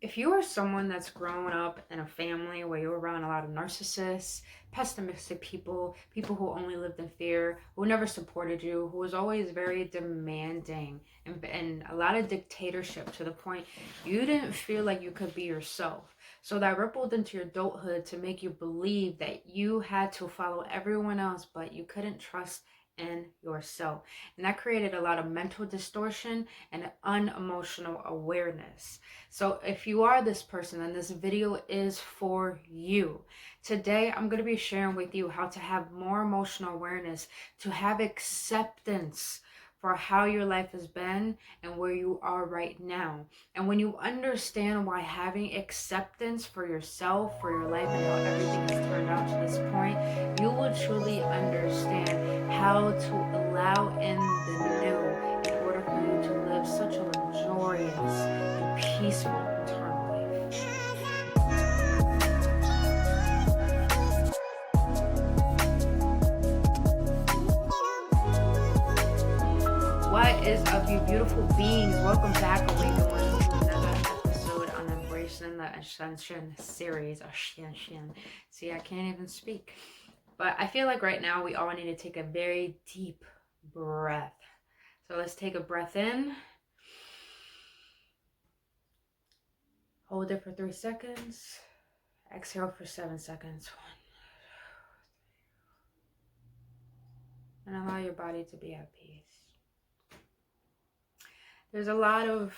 If you are someone that's grown up in a family where you're around a lot of narcissists, pessimistic people, people who only lived in fear, who never supported you, who was always very demanding and a lot of dictatorship to the point you didn't feel like you could be yourself. So that rippled into your adulthood to make you believe that you had to follow everyone else, but you couldn't trust in yourself. And that created a lot of mental distortion and unemotional awareness. So if you are this person, then this video is for you. Today, I'm going to be sharing with you how to have more emotional awareness, to have acceptance for how your life has been and where you are right now. And when you understand why having acceptance for yourself, for your life, and how everything has turned out to this point, you will truly understand how to allow in the new in order for you to live such a luxurious peaceful eternal life. What is up, you beautiful beings? Welcome back, Awakened Ones, to another episode on Embracing the Ascension series. Ascension. See, I can't even speak. But I feel like right now we all need to take a very deep breath. So let's take a breath in. Hold it for 3 seconds. Exhale for 7 seconds. 1, 2, 3. And allow your body to be at peace. There's a lot of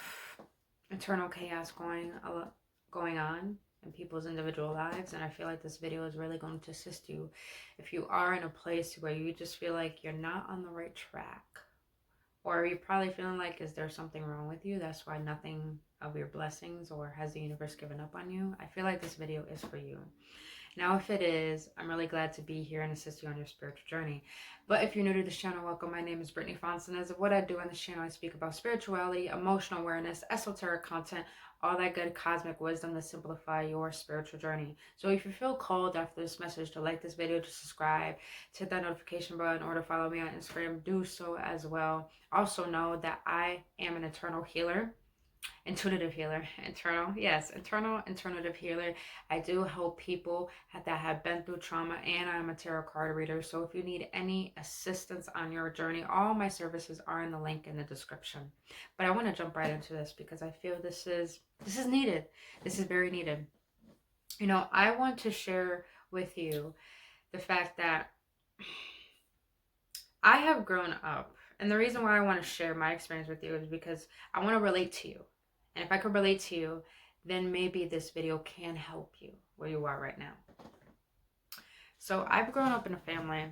internal chaos going on in people's individual lives, and I feel like this video is really going to assist you if you are in a place where you just feel like you're not on the right track, or you're probably feeling like, is there something wrong with you? That's why nothing of your blessings, or has the universe given up on you? I feel like this video is for you. Now, if it is, I'm really glad to be here and assist you on your spiritual journey. But if you're new to this channel, welcome. My name is Brittany Fonson. As of what I do on this channel, I speak about spirituality, emotional awareness, esoteric content, all that good cosmic wisdom to simplify your spiritual journey. So if you feel called after this message to like this video, to subscribe, to hit that notification button, or to follow me on Instagram, do so as well. Also know that I am an eternal healer. Intuitive healer, internal intuitive healer. I do help people that have been through trauma, and I'm a tarot card reader. So if you need any assistance on your journey, all my services are in the link in the description. But I want to jump right into this because I feel this is needed. This is very needed. You know, I want to share with you the fact that I have grown up, and the reason why I want to share my experience with you is because I want to relate to you. And if I could relate to you, then maybe this video can help you where you are right now. So I've grown up in a family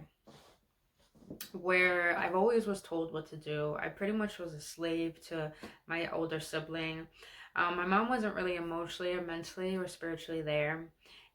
where I've always was told what to do. I pretty much was a slave to my older sibling. My mom wasn't really emotionally or mentally or spiritually there.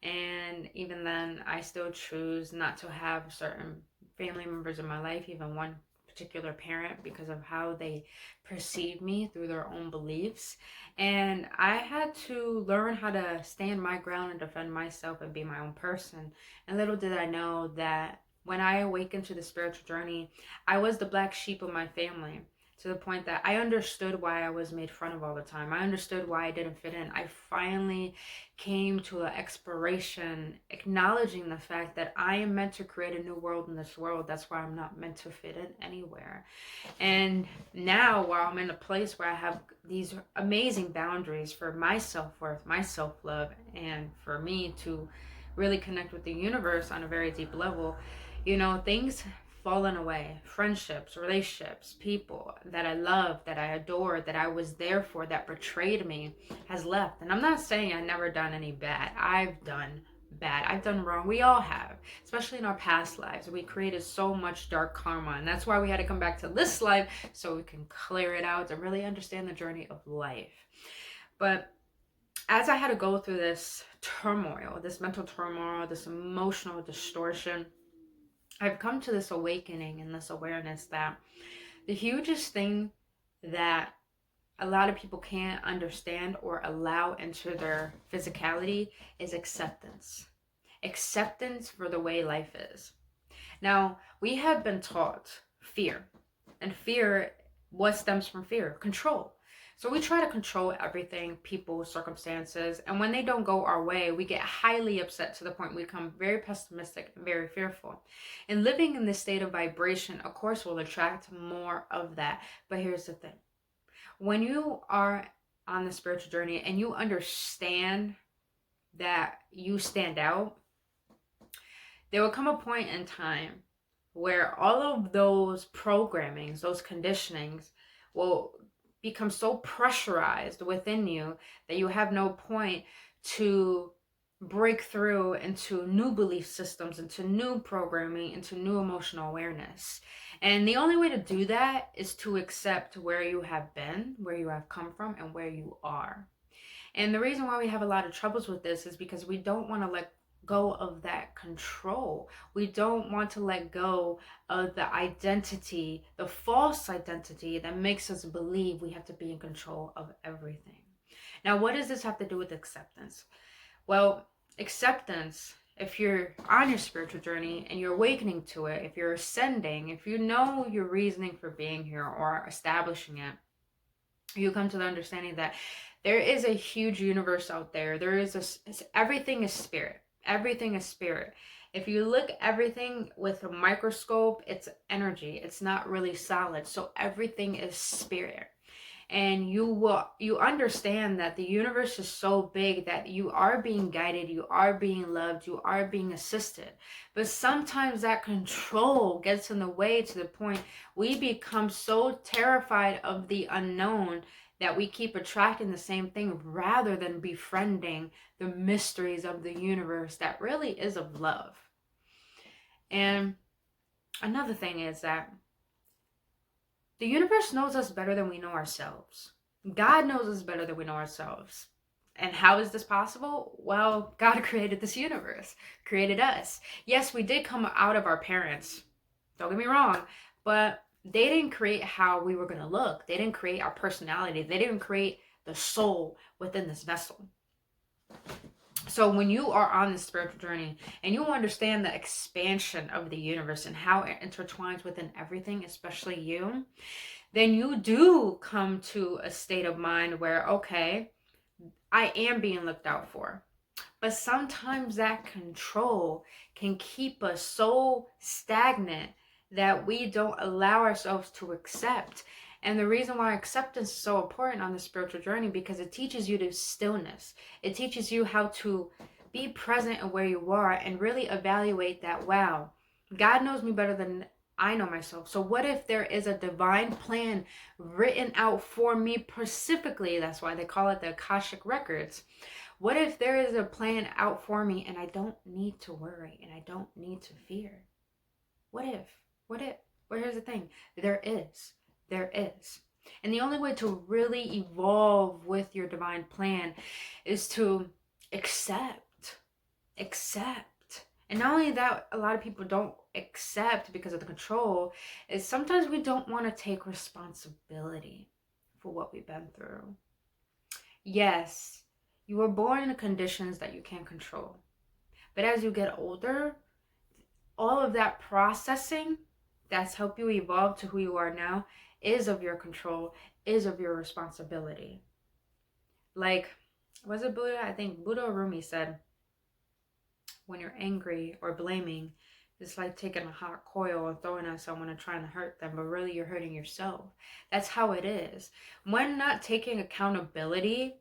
And even then, I still choose not to have certain family members in my life, even one particular parent, because of how they perceive me through their own beliefs. And I had to learn how to stand my ground and defend myself and be my own person. And little did I know that when I awakened to the spiritual journey, I was the black sheep of my family, to the point that I understood why I was made fun of all the time. I understood why I didn't fit in. I finally came to an exploration, acknowledging the fact that I am meant to create a new world in this world. That's why I'm not meant to fit in anywhere. And now, while I'm in a place where I have these amazing boundaries for my self-worth, my self-love, and for me to really connect with the universe on a very deep level, you know, things fallen away. Friendships, relationships, people that I love, that I adore, that I was there for, that betrayed me, has left. And I'm not saying I've never done any bad. I've done bad. I've done wrong. We all have, especially in our past lives. We created so much dark karma, and that's why we had to come back to this life so we can clear it out and really understand the journey of life. But as I had to go through this turmoil, this mental turmoil, this emotional distortion, I've come to this awakening and this awareness that the hugest thing that a lot of people can't understand or allow into their physicality is acceptance. Acceptance for the way life is. Now, we have been taught fear, and fear, what stems from fear? Control. So we try to control everything, people, circumstances, and when they don't go our way, we get highly upset to the point we become very pessimistic and very fearful. And living in this state of vibration, of course, will attract more of that. But here's the thing. When you are on the spiritual journey and you understand that you stand out, there will come a point in time where all of those programmings, those conditionings will become so pressurized within you that you have no point to break through into new belief systems, into new programming, into new emotional awareness. And the only way to do that is to accept where you have been, where you have come from, and where you are. And the reason why we have a lot of troubles with this is because we don't want to let go of that control. We don't want to let go of the identity, the false identity that makes us believe we have to be in control of everything. Now, what does this have to do with acceptance? Well, acceptance, if you're on your spiritual journey and you're awakening to it, if you're ascending, if you know your reasoning for being here or establishing it, you come to the understanding that there is a huge universe out there. There is everything is spirit. Everything is spirit. If you look at everything with a microscope, it's energy. It's not really solid. So everything is spirit. And you understand that the universe is so big that you are being guided, you are being loved, you are being assisted. But sometimes that control gets in the way to the point we become so terrified of the unknown that we keep attracting the same thing rather than befriending the mysteries of the universe that really is of love. And another thing is that the universe knows us better than we know ourselves. God knows us better than we know ourselves. And how is this possible? Well, God created this universe, created us. Yes, we did come out of our parents. Don't get me wrong, but they didn't create how we were going to look. They didn't create our personality. They didn't create the soul within this vessel. So when you are on this spiritual journey and you understand the expansion of the universe and how it intertwines within everything, especially you, then you do come to a state of mind where, okay, I am being looked out for. But sometimes that control can keep us so stagnant that we don't allow ourselves to accept. And the reason why acceptance is so important on the spiritual journey, because it teaches you to stillness. It teaches you how to be present in where you are and really evaluate that, wow, God knows me better than I know myself. So what if there is a divine plan written out for me specifically? That's why they call it the Akashic Records. What if there is a plan out for me and I don't need to worry and I don't need to fear? What if? What if? Well, here's the thing. There is. There is. And the only way to really evolve with your divine plan is to accept. Accept. And not only that, a lot of people don't accept because of the control, is sometimes we don't want to take responsibility for what we've been through. Yes, you were born in conditions that you can't control. But as you get older, all of that processing that's helped you evolve to who you are now is of your control, is of your responsibility. Like, was it Buddha? I think Buddha or Rumi said, when you're angry or blaming, it's like taking a hot coal and throwing it at someone and trying to hurt them, but really you're hurting yourself. That's how it is. When not taking accountability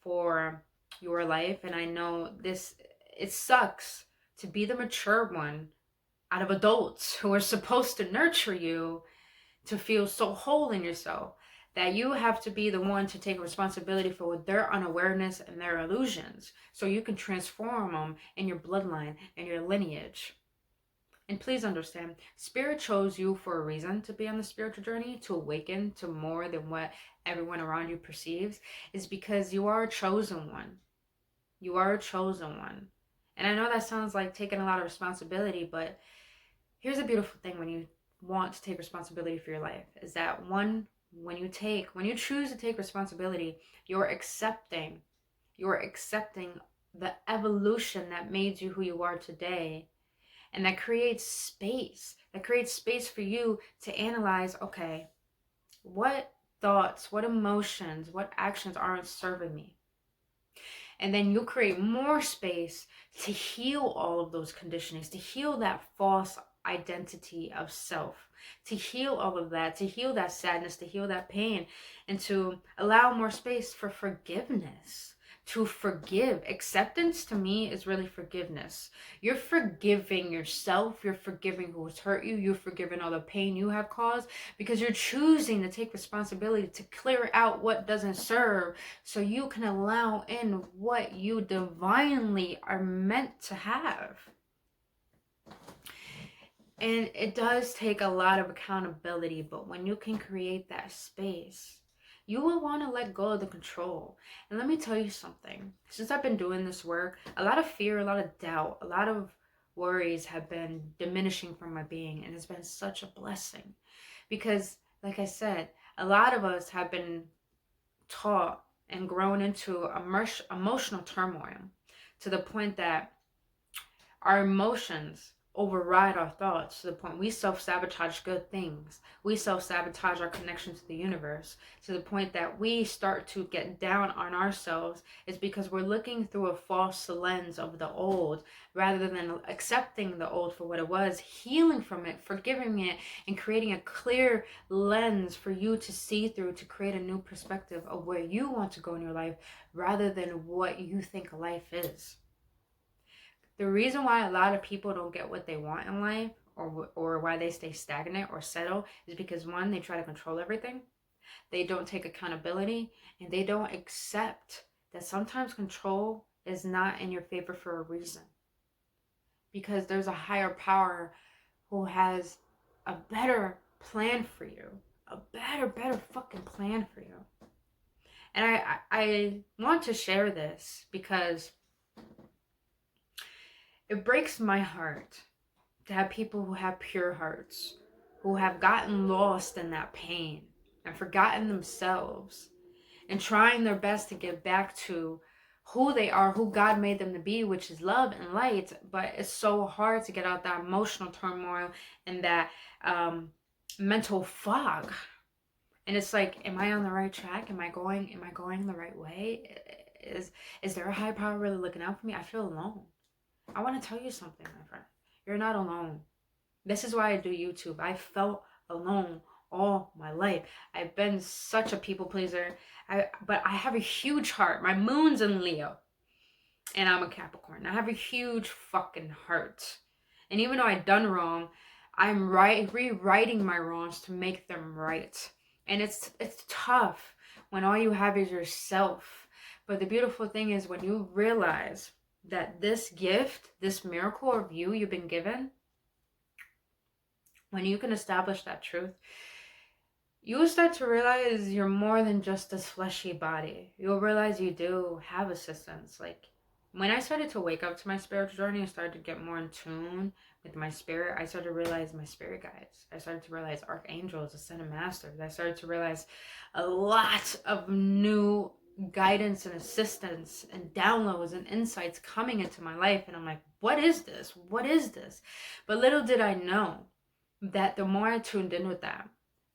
for your life, and I know this, it sucks to be the mature one out of adults who are supposed to nurture you to feel so whole in yourself that you have to be the one to take responsibility for their unawareness and their illusions so you can transform them in your bloodline and your lineage. And please understand, Spirit chose you for a reason to be on the spiritual journey, to awaken to more than what everyone around you perceives, is because you are a chosen one. You are a chosen one. And I know that sounds like taking a lot of responsibility, but here's a beautiful thing when you want to take responsibility for your life, is that when you choose to take responsibility, you're accepting the evolution that made you who you are today. And that creates space for you to analyze, okay, what thoughts, what emotions, what actions aren't serving me. And then you create more space to heal all of those conditionings, to heal that false identity of self, to heal all of that, to heal that sadness, to heal that pain, and to allow more space for forgiveness. To forgive. Acceptance to me is really forgiveness. You're forgiving yourself. You're forgiving who's hurt you. You're forgiving all the pain you have caused because you're choosing to take responsibility to clear out what doesn't serve so you can allow in what you divinely are meant to have. And it does take a lot of accountability, but when you can create that space, you will want to let go of the control. And let me tell you something. Since I've been doing this work, a lot of fear, a lot of doubt, a lot of worries have been diminishing from my being. And it's been such a blessing. Because, like I said, a lot of us have been taught and grown into emotional turmoil to the point that our emotions override our thoughts to the point we self-sabotage good things. We self-sabotage our connection to the universe to the point that we start to get down on ourselves. It's because we're looking through a false lens of the old rather than accepting the old for what it was, healing from it, forgiving it, and creating a clear lens for you to see through to create a new perspective of where you want to go in your life rather than what you think life is. The reason why a lot of people don't get what they want in life or why they stay stagnant or settle is because, one, they try to control everything. They don't take accountability, and they don't accept that sometimes control is not in your favor for a reason. Because there's a higher power who has a better plan for you. A better fucking plan for you. And I want to share this because it breaks my heart to have people who have pure hearts, who have gotten lost in that pain and forgotten themselves and trying their best to get back to who they are, who God made them to be, which is love and light. But it's so hard to get out that emotional turmoil and that mental fog. And it's like, am I on the right track? Am I going the right way? Is there a high power really looking out for me? I feel alone. I want to tell you something, my friend. You're not alone. This is why I do YouTube. I felt alone all my life. I've been such a people pleaser. But I have a huge heart. My moon's in Leo. And I'm a Capricorn. I have a huge fucking heart. And even though I've done wrong, I'm rewriting my wrongs to make them right. And it's tough when all you have is yourself. But the beautiful thing is when you realize that this gift, this miracle of you've been given, when you can establish that truth, you will start to realize you're more than just this fleshy body. You'll realize you do have assistance. Like, when I started to wake up to my spiritual journey and started to get more in tune with my spirit, I started to realize my spirit guides. I started to realize archangels, ascended masters. I started to realize a lot of new guidance and assistance and downloads and insights coming into my life. And I'm like, what is this? What is this? But little did I know that the more I tuned in with that,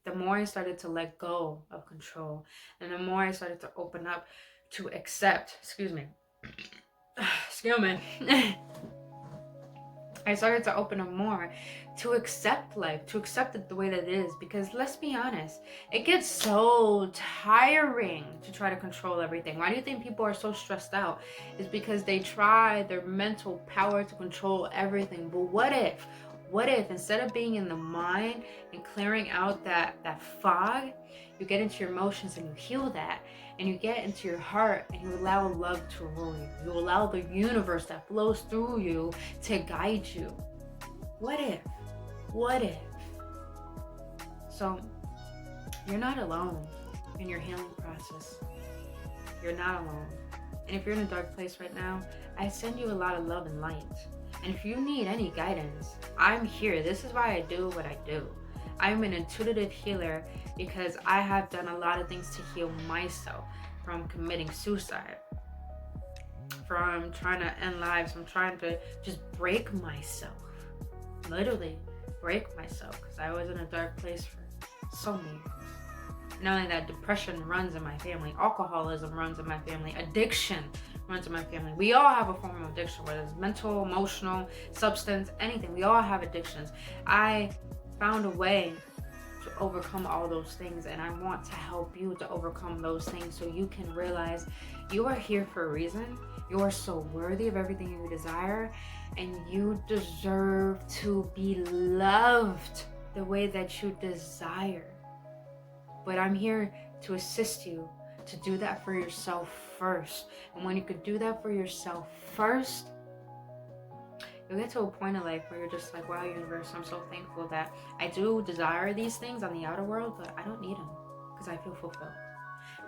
the more I started to let go of control. And the more I started to open up to accept, excuse me, I started to open up more to accept life, to accept it the way that it is. Because let's be honest, it gets so tiring to try to control everything. Why do you think people are so stressed out? It's because they try their mental power to control everything. But what if instead of being in the mind and clearing out that fog, you get into your emotions and you heal that, and you get into your heart and you allow love to rule you. You allow the universe that flows through you to guide you. What if? So, you're not alone in your healing process. You're not alone. And if you're in a dark place right now, I send you a lot of love and light. And if you need any guidance, I'm here. This is why I do what I do. I'm an intuitive healer because I have done a lot of things to heal myself, from committing suicide, from trying to end lives, from trying to just break myself, literally break myself, because I was in a dark place for so many years. Not only that, depression runs in my family, alcoholism runs in my family, addiction runs in my family. We all have a form of addiction, whether it's mental, emotional, substance, anything. We all have addictions. I found a way to overcome all those things, and I want to help you to overcome those things so you can realize you are here for a reason. You are so worthy of everything you desire, and you deserve to be loved the way that you desire. But I'm here to assist you to do that for yourself first. And when you could do that for yourself first, you'll get to a point in life where you're just like, wow, universe, I'm so thankful that I do desire these things on the outer world, but I don't need them because I feel fulfilled.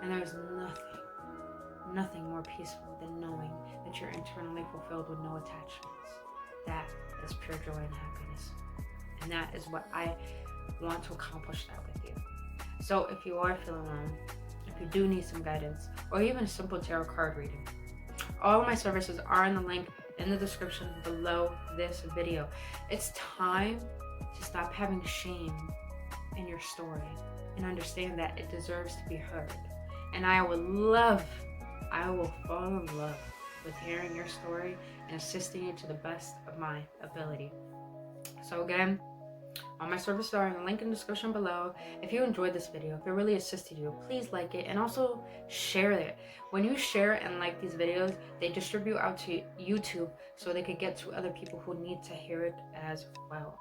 And there's nothing more peaceful than knowing that you're internally fulfilled with no attachments. That is pure joy and happiness. And that is what I want to accomplish that with you. So if you are feeling alone, if you do need some guidance, or even a simple tarot card reading, all of my services are in the link in the description below this video. It's time to stop having shame in your story and understand that it deserves to be heard. And I will fall in love with hearing your story and assisting you to the best of my ability. So again, all my services are in the link in the description below. If you enjoyed this video, if it really assisted you, please like it and also share it. When you share and like these videos, they distribute out to YouTube so they could get to other people who need to hear it as well.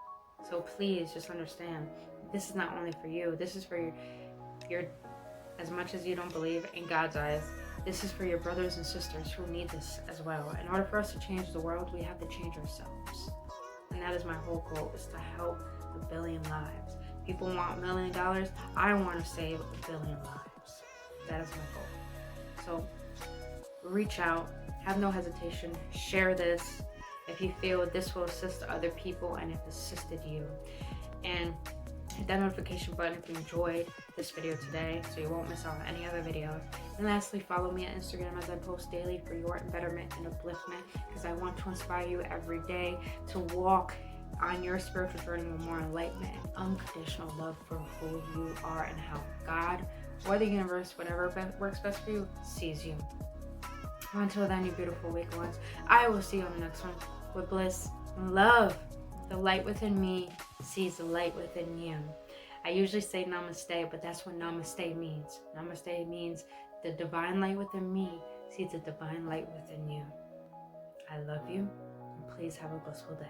So please just understand, this is not only for you. This is for your as much as you don't believe, in God's eyes, this is for your brothers and sisters who need this as well. In order for us to change the world, we have to change ourselves. And that is my whole goal, is to help a billion lives. People want $1 million. I want to save 1 billion lives. That is my goal. So reach out, have no hesitation, share this if you feel this will assist other people and if it assisted you. And hit that notification button if you enjoyed this video today so you won't miss out on any other videos. And lastly, follow me on Instagram as I post daily for your betterment and upliftment, because I want to inspire you every day to walk on your spiritual journey with more enlightenment and unconditional love for who you are and how God or the universe, whatever works best for you, sees you. Until then, you beautiful weak ones, I will see you on the next one with bliss and love. The light within me sees the light within you. I usually say namaste, but that's what namaste means. Namaste means the divine light within me sees the divine light within you. I love you, and please have a blissful day.